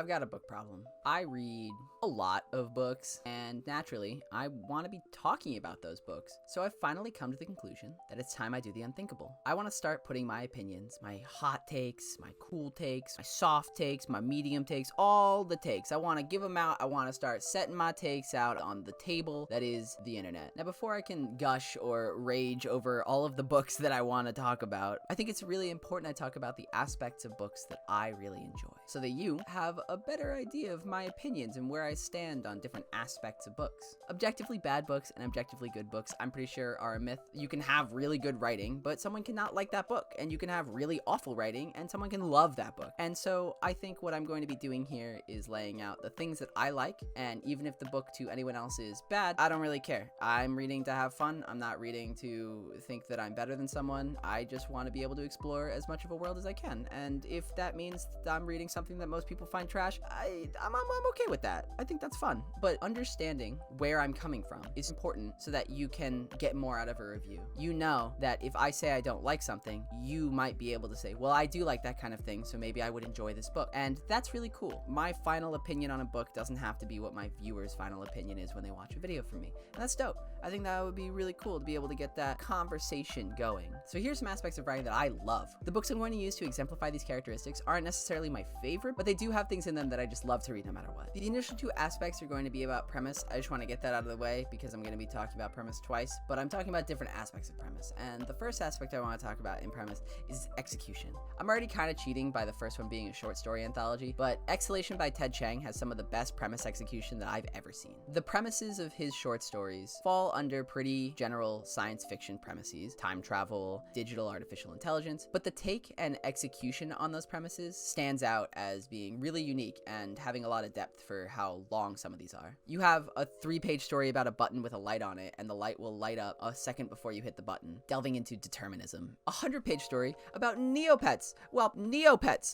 I've got a book problem. I read a lot of books, and naturally, I want to be talking about those books. So I've finally come to the conclusion that it's time I do the unthinkable. I want to start putting my opinions, my hot takes, my cool takes, my soft takes, my medium takes, all the takes. I want to give them out. I want to start setting my takes out on the table that is the internet. Now, before I can gush or rage over all of the books that I want to talk about, I think it's really important I talk about the aspects of books that I really enjoy, so that you have a better idea of my opinions and where I stand on different aspects of books. Objectively bad books and objectively good books, I'm pretty sure, are a myth. You can have really good writing, but someone cannot like that book, and you can have really awful writing, and someone can love that book. And so I think what I'm going to be doing here is laying out the things that I like, and even if the book to anyone else is bad, I don't really care. I'm reading to have fun. I'm not reading to think that I'm better than someone. I just want to be able to explore as much of a world as I can, and if that means that I'm reading something that most people find trash, I'm okay with that. I think that's fun. But understanding where I'm coming from is important so that you can get more out of a review. You know that if I say I don't like something, you might be able to say, well, I do like that kind of thing, so maybe I would enjoy this book. And that's really cool. My final opinion on a book doesn't have to be what my viewers' final opinion is when they watch a video from me. And that's dope. I think that would be really cool to be able to get that conversation going. So here's some aspects of writing that I love. The books I'm going to use to exemplify these characteristics aren't necessarily my favorite, but they do have things in them that I just love to read no matter what. The initial two aspects are going to be about premise. I just want to get that out of the way because I'm going to be talking about premise twice, but I'm talking about different aspects of premise. And the first aspect I want to talk about in premise is execution. I'm already kind of cheating by the first one being a short story anthology, but Exhalation by Ted Chiang has some of the best premise execution that I've ever seen. The premises of his short stories fall under pretty general science fiction premises, time travel, digital artificial intelligence, but the take and execution on those premises stands out as being really unique and having a lot of depth for how long some of these are. You have a 3-page story about a button with a light on it, and the light will light up a second before you hit the button, delving into determinism. A 100-page story about Neopets,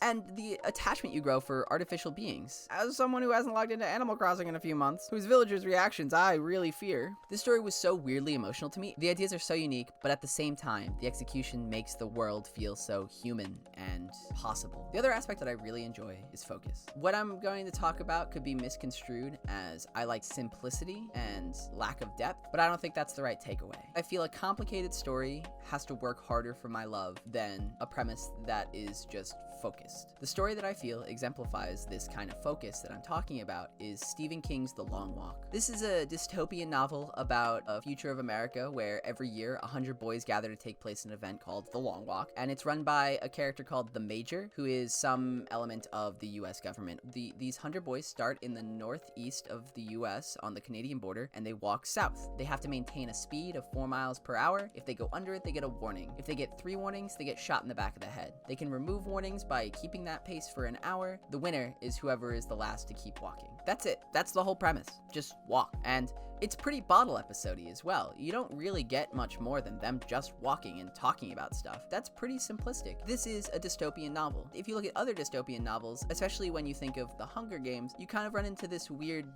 and the attachment you grow for artificial beings. As someone who hasn't logged into Animal Crossing in a few months, whose villagers' reactions I really fear. This story was so weirdly emotional to me. The ideas are so unique, but at the same time, the execution makes the world feel so human and possible. The other aspect that I really enjoy is focus. What I'm going to talk about could be misconstrued as I like simplicity and lack of depth, but I don't think that's the right takeaway. I feel a complicated story has to work harder for my love than a premise that is just focused. The story that I feel exemplifies this kind of focus that I'm talking about is Stephen King's The Long Walk. This is a dystopian novel about a future of America where every year 100 boys gather to take place in an event called The Long Walk, and it's run by a character called the Major, who is some element of the US government. These 100 boys start in the northeast of the US on the Canadian border, and they walk south. They have to maintain a speed of 4 miles per hour. If they go under it, they get a warning. If they get 3 warnings, they get shot in the back of the head. They can remove warnings by keeping that pace for an hour. The winner is whoever is the last to keep walking. That's it. That's the whole premise. Just walk. And it's pretty bottle episode-y as well. You don't really get much more than them just walking and talking about stuff. That's pretty simplistic. This is a dystopian novel. If you look at other dystopian novels, especially when you think of The Hunger Games, you kind of run into this weird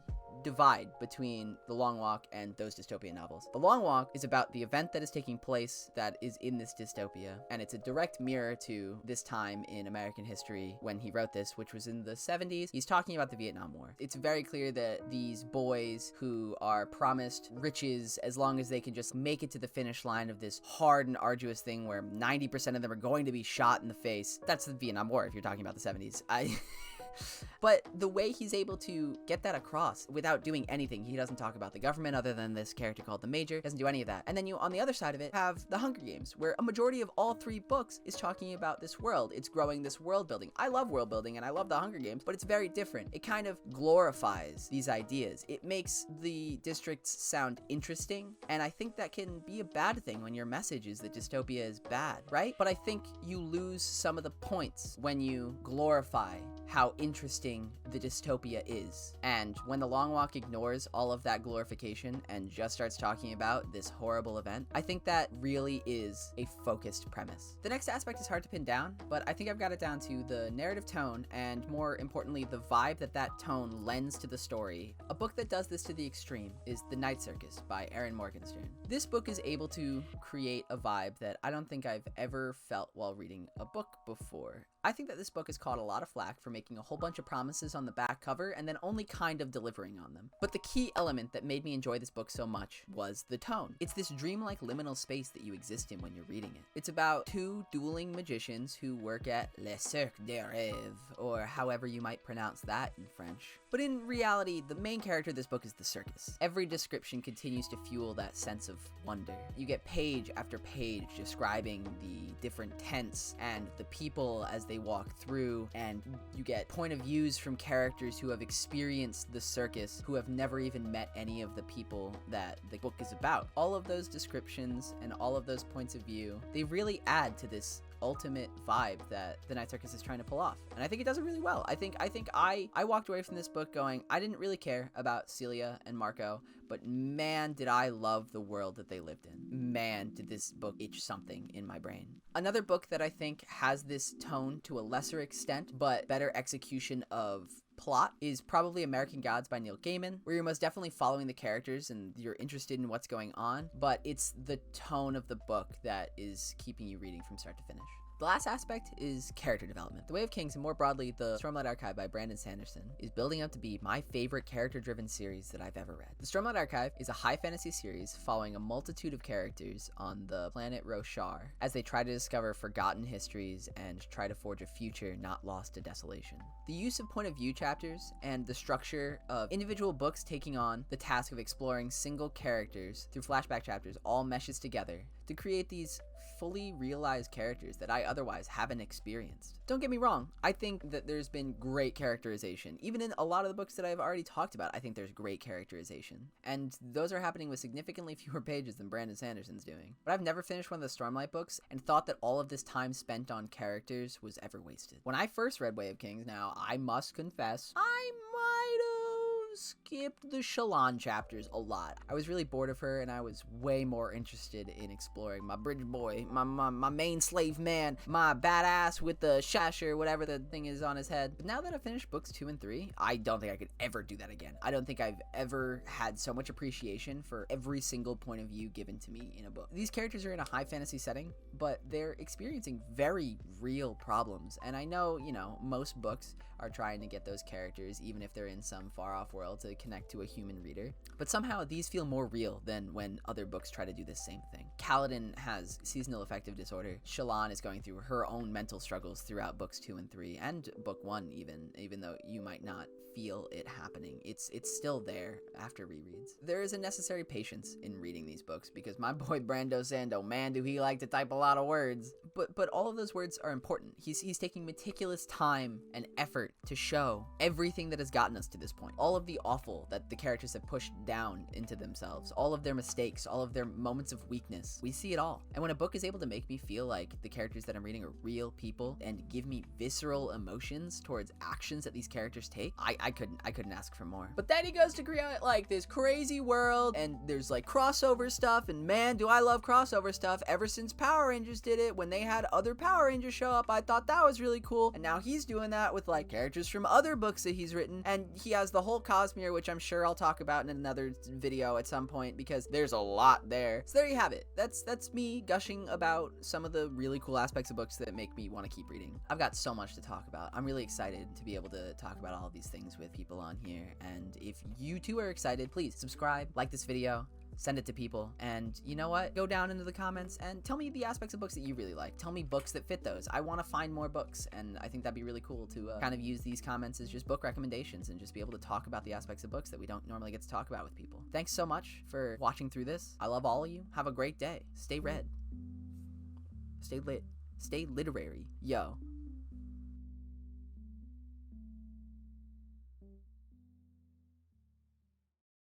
divide between The Long Walk and those dystopian novels. The Long Walk is about the event that is taking place that is in this dystopia, and it's a direct mirror to this time in American history when he wrote this, which was in the 70s. He's talking about the Vietnam War. It's very clear that these boys who are promised riches as long as they can just make it to the finish line of this hard and arduous thing where 90% of them are going to be shot in the face. That's the Vietnam War if you're talking about the 70s. But the way he's able to get that across without doing anything, he doesn't talk about the government other than this character called the Major, doesn't do any of that. And then you, on the other side of it, have The Hunger Games, where a majority of all 3 books is talking about this world. It's growing this world building. I love world building and I love The Hunger Games, but it's very different. It kind of glorifies these ideas. It makes the districts sound interesting, and I think that can be a bad thing when your message is that dystopia is bad, right? But I think you lose some of the points when you glorify how interesting the dystopia is. And when The Long Walk ignores all of that glorification and just starts talking about this horrible event, I think that really is a focused premise. The next aspect is hard to pin down, but I think I've got it down to the narrative tone and, more importantly, the vibe that that tone lends to the story. A book that does this to the extreme is The Night Circus by Erin Morgenstern. This book is able to create a vibe that I don't think I've ever felt while reading a book before. I think that this book has caught a lot of flack for making a whole bunch of promises on the back cover and then only kind of delivering on them. But the key element that made me enjoy this book so much was the tone. It's this dreamlike liminal space that you exist in when you're reading it. It's about two dueling magicians who work at Le Cirque des Rêves, or however you might pronounce that in French. But in reality, the main character of this book is the circus. Every description continues to fuel that sense of wonder. You get page after page describing the different tents and the people as they walk through, and you get point of views from characters who have experienced the circus, who have never even met any of the people that the book is about. All of those descriptions and all of those points of view, they really add to this ultimate vibe that the Night Circus is trying to pull off, and I think it does it really well. I think I walked away from this book going, I didn't really care about Celia and Marco, but man, did I love the world that they lived in. Man, did this book itch something in my brain. Another book that I think has this tone to a lesser extent, but better execution of plot, is probably American Gods by Neil Gaiman, where you're most definitely following the characters and you're interested in what's going on, but it's the tone of the book that is keeping you reading from start to finish. The last aspect is character development. The Way of Kings, and more broadly, the Stormlight Archive by Brandon Sanderson, is building up to be my favorite character-driven series that I've ever read. The Stormlight Archive is a high fantasy series following a multitude of characters on the planet Roshar as they try to discover forgotten histories and try to forge a future not lost to desolation. The use of point of view chapters and the structure of individual books taking on the task of exploring single characters through flashback chapters all meshes together to create these fully realized characters that I otherwise haven't experienced. Don't get me wrong, I think that there's been great characterization. Even in a lot of the books that I've already talked about, I think there's great characterization. And those are happening with significantly fewer pages than Brandon Sanderson's doing. But I've never finished one of the Stormlight books and thought that all of this time spent on characters was ever wasted. When I first read Way of Kings, now, I must confess, I might have skipped the Shallan chapters a lot. I was really bored of her, and I was way more interested in exploring my bridge boy, my main slave man, my badass with the shash or whatever the thing is on his head. But now that I've finished books 2 and 3, I don't think I could ever do that again. I don't think I've ever had so much appreciation for every single point of view given to me in a book. These characters are in a high fantasy setting, but they're experiencing very real problems. And I know, most books are trying to get those characters, even if they're in some far-off world, to connect to a human reader. But somehow these feel more real than when other books try to do the same thing. Kaladin has seasonal affective disorder. Shallan is going through her own mental struggles throughout books 2 and 3, and book 1 even though you might not feel it happening. It's still there after rereads. There is a necessary patience in reading these books because my boy Brando Sando, man, do he like to type a lot of words. But all of those words are important. He's taking meticulous time and effort to show everything that has gotten us to this point. All of the awful that the characters have pushed down into themselves, all of their mistakes, all of their moments of weakness. We see it all. And when a book is able to make me feel like the characters that I'm reading are real people and give me visceral emotions towards actions that these characters take, I couldn't ask for more. But then he goes to create like this crazy world, and there's like crossover stuff, and man, do I love crossover stuff. Ever since Power Rangers did it, when they had other Power Rangers show up, I thought that was really cool. And now he's doing that with like characters from other books that he's written, and he has the whole Cosmere, which I'm sure I'll talk about in another video at some point because there's a lot there. So there you have it. That's me gushing about some of the really cool aspects of books that make me want to keep reading. I've got so much to talk about. I'm really excited to be able to talk about all of these things with people on here, and if you too are excited, please subscribe, like this video, send it to people, and you know what? Go down into the comments and tell me the aspects of books that you really like. Tell me books that fit those. I want to find more books, and I think that'd be really cool to kind of use these comments as just book recommendations and just be able to talk about the aspects of books that we don't normally get to talk about with people. Thanks so much for watching through this. I love all of you. Have a great day. Stay read. Stay lit. Stay literary. Yo.